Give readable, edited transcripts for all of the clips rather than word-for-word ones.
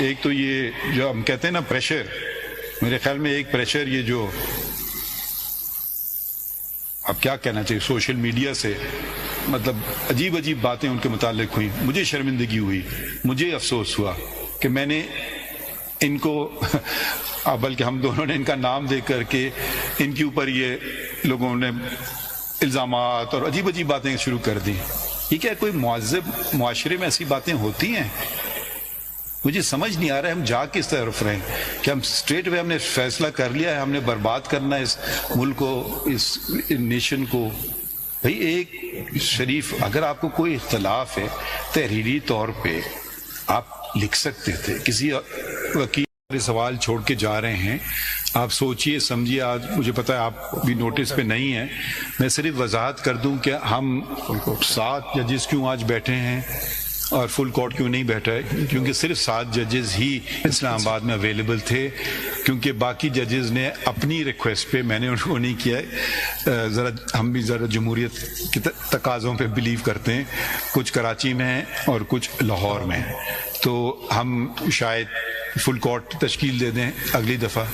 ایک تو یہ جو ہم کہتے ہیں نا پریشر، میرے خیال میں ایک پریشر یہ جو اب کیا کہنا چاہیے سوشل میڈیا سے مطلب عجیب عجیب باتیں ان کے متعلق ہوئیں، مجھے شرمندگی ہوئی، مجھے افسوس ہوا کہ میں نے ان کو بلکہ ہم دونوں نے ان کا نام دے کر کے ان کے اوپر یہ لوگوں نے الزامات اور عجیب عجیب باتیں شروع کر دی۔ یہ کیا کوئی مہذب معاشرے میں ایسی باتیں ہوتی ہیں؟ مجھے سمجھ نہیں آ رہا ہے ہم جا کس طرف رہے ہیں کہ ہم اسٹریٹ وے ہم نے فیصلہ کر لیا ہے ہم نے برباد کرنا ہے اس ملک کو، اس نیشن کو۔ بھئی ایک شریف اگر آپ کو کوئی اختلاف ہے تحریری طور پہ آپ لکھ سکتے تھے، کسی وکیل سوال چھوڑ کے جا رہے ہیں، آپ سوچئے سمجھیے۔ آج مجھے پتا ہے آپ بھی نوٹس پہ نہیں ہیں، میں صرف وضاحت کر دوں کہ ہم 7 ججز کیوں آج بیٹھے ہیں اور فل کورٹ کیوں نہیں بیٹھا ہے، کیونکہ صرف 7 ججز ہی اسلام آباد میں اویلیبل تھے، کیونکہ باقی ججز نے اپنی ریکویسٹ پہ، میں نے ان کو نہیں کیا ہے، ہم بھی ذرا جمہوریت کے تقاضوں پہ بلیو کرتے ہیں، کچھ کراچی میں ہیں اور کچھ لاہور میں ہیں، تو ہم شاید فل کورٹ تشکیل دے دیں اگلی دفعہ،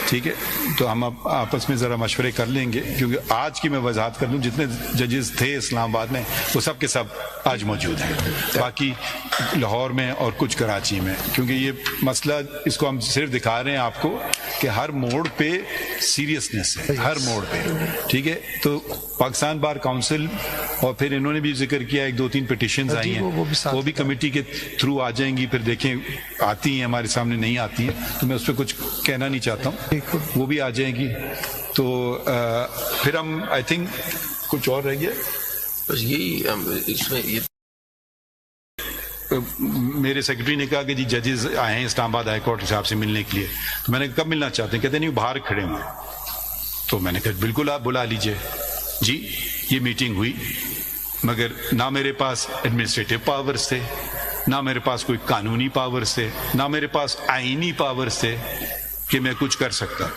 ٹھیک ہے؟ تو ہم اب آپس میں ذرا مشورے کر لیں گے، کیونکہ آج کی میں وضاحت کر دوں جتنے ججز تھے اسلام آباد میں وہ سب کے سب آج موجود ہیں، باقی لاہور میں اور کچھ کراچی میں، کیونکہ یہ مسئلہ اس کو ہم صرف دکھا رہے ہیں آپ کو کہ ہر موڑ پہ سیریسنس ہے، ہر موڑ پہ، ٹھیک ہے؟ تو پاکستان بار کونسل اور پھر انہوں نے بھی ذکر کیا 1-2-3 پٹیشنز آئی ہیں، وہ بھی کمیٹی کے تھرو آ جائیں گی، پھر دیکھیں آتی ہیں ہمارے سامنے نہیں آتی ہیں تو میں اس پہ کچھ کہنا نہیں چاہتا ہوں، وہ بھی آ جائیں گی۔ تو پھر ہم آئی تھنک کچھ اور رہ گیا بس یہی اس میں یہ میرے سیکرٹری نے کہا کہ جی ججز آئے ہیں اسلام آباد ہائی کورٹ صاحب سے ملنے کے لیے، تو میں نے کب ملنا چاہتے ہیں؟ کہتے نہیں باہر کھڑے ہوں، تو میں نے کہا بالکل آپ بلا لیجئے جی۔ یہ میٹنگ ہوئی مگر نہ میرے پاس ایڈمنسٹریٹو پاورز تھے، نہ میرے پاس کوئی قانونی پاورز تھے، نہ میرے پاس آئینی پاورز تھے کہ میں کچھ کر سکتا۔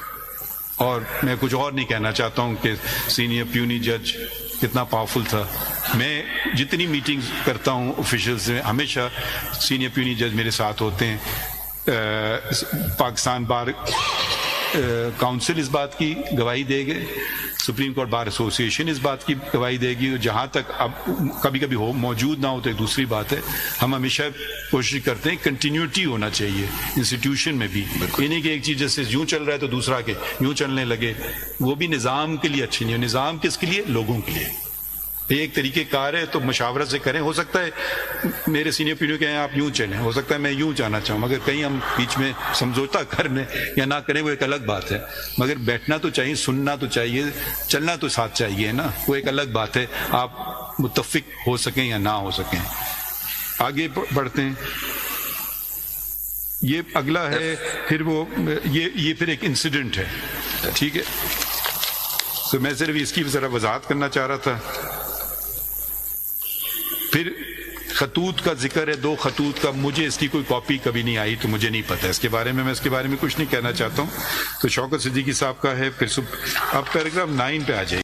اور میں کچھ اور نہیں کہنا چاہتا ہوں کہ سینئر پیونی جج کتنا پاورفل تھا۔ میں جتنی میٹنگز کرتا ہوں آفیشلز میں ہمیشہ سینئر پیونی جج میرے ساتھ ہوتے ہیں۔ پاکستان بار کونسل اس بات کی گواہی دے گے، سپریم کورٹ بار ایسوسیشن اس بات کی گواہی دے گی، جہاں تک اب کبھی کبھی موجود نہ ہو تو ایک دوسری بات ہے۔ ہم ہمیشہ کوشش کرتے ہیں کنٹینیوٹی ہونا چاہیے انسٹیٹیوشن میں بھی، یہ نہیں کہ ایک چیز جیسے یوں چل رہا ہے تو دوسرا کہ یوں چلنے لگے، وہ بھی نظام کے لیے اچھی نہیں ہے۔ نظام کس کے لیے؟ لوگوں کے لیے۔ ایک طریقہ کار ہے تو مشاورت سے کریں، ہو سکتا ہے میرے سینئر پیڑھیوں کہیں آپ یوں چلیں، ہو سکتا ہے میں یوں جانا چاہوں، مگر کہیں ہم بیچ میں سمجھوتا کرنے یا نہ کریں وہ ایک الگ بات ہے، مگر بیٹھنا تو چاہیے، سننا تو چاہیے، چلنا تو ساتھ چاہیے نا، وہ ایک الگ بات ہے، آپ متفق ہو سکیں یا نہ ہو سکیں۔ آگے بڑھتے ہیں، یہ اگلا ہے پھر وہ یہ پھر ایک انسیڈنٹ ہے، ٹھیک ہے؟ تو میں صرف اس کی ذرا وضاحت کرنا چاہ رہا تھا۔ پھر خطوط کا ذکر ہے، 2 خطوط کا، مجھے اس کی کوئی کاپی کبھی نہیں آئی تو مجھے نہیں پتہ اس کے بارے میں اس کے بارے میں کچھ نہیں کہنا چاہتا ہوں۔ تو شوکت صدیقی صاحب کا ہے، پھر اب پیراگراف 9 پہ آ جائیے۔